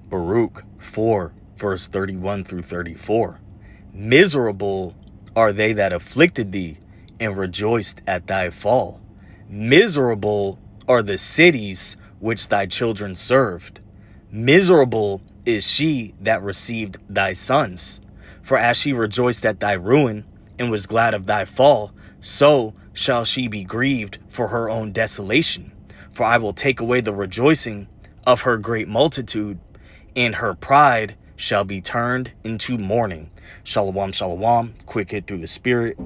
Baruch 4, verse 31 through 34. Miserable are they that afflicted thee and rejoiced at thy fall. Miserable are the cities which thy children served. Miserable is she that received thy sons. For as she rejoiced at thy ruin and was glad of thy fall, so shall she be grieved for her own desolation. For I will take away the rejoicing of her great multitude, and her pride shall be turned into mourning. Shalom, shalom. Quick hit through the spirit.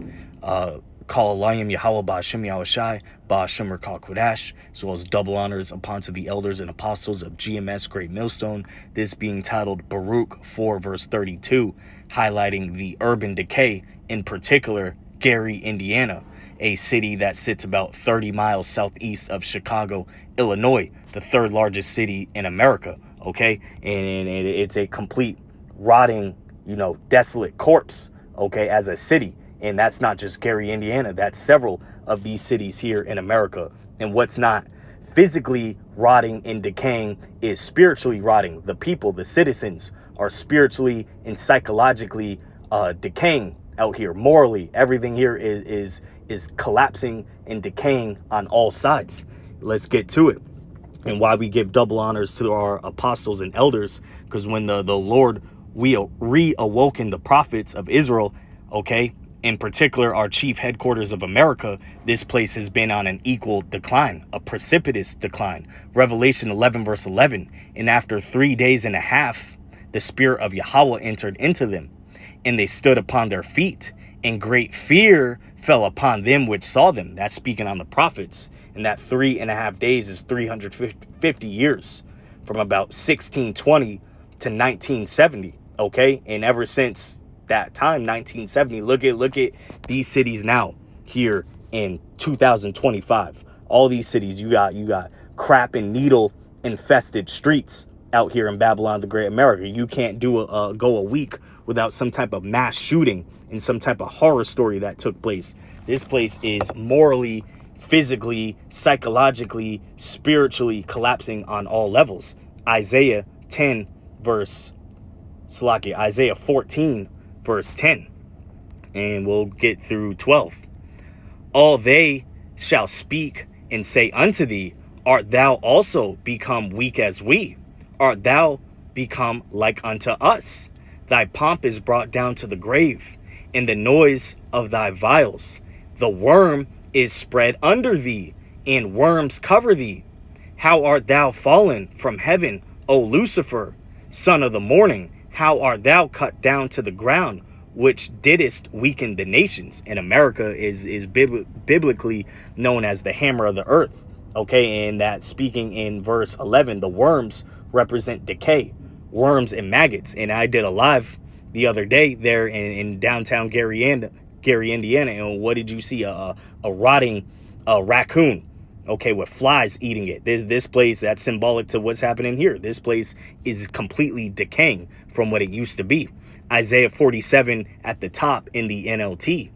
Call Alayim Yahweh Ba'ashem Yahushai Ba'ashem Kal Kodash, as well as double honors upon to the elders and apostles of GMS Great Millstone. This being titled Baruch 4 verse 32, highlighting the urban decay, in particular Gary, Indiana, a city that sits about 30 miles southeast of Chicago, Illinois, the third largest city in America. Okay, and it's a complete rotting, desolate corpse, okay, as a city. And that's not just Gary, Indiana. That's several of these cities here in America. And what's not physically rotting and decaying is spiritually rotting. The people, the citizens, are spiritually and psychologically decaying out here. Morally, everything here is collapsing and decaying on all sides. Let's get to it. And why we give double honors to our apostles and elders, because when the Lord reawoken the prophets of Israel, okay, in particular our chief headquarters of America, this place has been on an equal decline, a precipitous decline. Revelation 11 verse 11, and after 3 days and a half, the spirit of Yahweh entered into them, and they stood upon their feet, and great fear fell upon them which saw them. That's speaking on the prophets. And that 3.5 days is 350 years, from about 1620 to 1970. Okay, and ever since that time, 1970, look at these cities now here in 2025. All these cities, you got crap and needle infested streets out here in Babylon the Great America. You can't go a week without some type of mass shooting and some type of horror story that took place. This place is morally, physically, psychologically, spiritually collapsing on all levels. Isaiah 14 verse 10, and we'll get through 12. All they shall speak and say unto thee, art thou also become weak as we? Art thou become like unto us? Thy pomp is brought down to the grave, and the noise of thy vials. The worm is spread under thee, and worms cover thee. How art thou fallen from heaven, O Lucifer, son of the morning? How art thou cut down to the ground, which didst weaken the nations? And America is biblically known as the hammer of the earth. Okay, and that speaking in verse 11, the worms represent decay, worms and maggots. And I did a live the other day there in downtown Gary, Indiana. And what did you see? A rotting raccoon, okay, with flies eating it. This place, that's symbolic to what's happening here. This place is completely decaying from what it used to be. Isaiah 47 at the top in the NLT.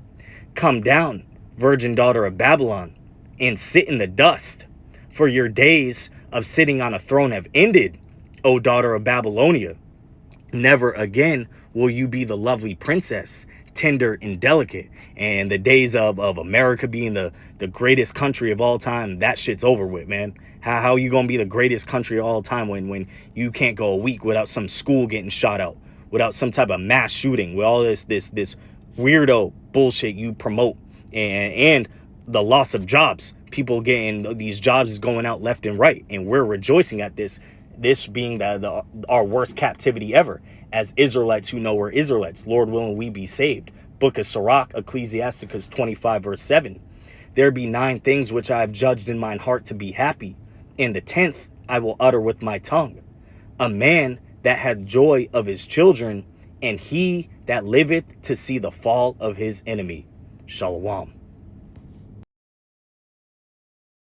Come down, virgin daughter of Babylon, and sit in the dust, for your days of sitting on a throne have ended, O daughter of Babylonia. Never again will you be the lovely princess, tender and delicate. And the days of America being the greatest country of all time, that shit's over with, man. How you gonna be the greatest country of all time when you can't go a week without some school getting shot out, without some type of mass shooting, with all this weirdo bullshit you promote, and the loss of jobs, people getting these jobs is going out left and right, and we're rejoicing at this being our worst captivity ever as Israelites who know we're Israelites. Lord willing, we be saved. Book of Sirach, Ecclesiasticus 25 verse 7. There be 9 things which I have judged in mine heart to be happy, and the 10th I will utter with my tongue. A man that hath joy of his children, and he that liveth to see the fall of his enemy. Shalom.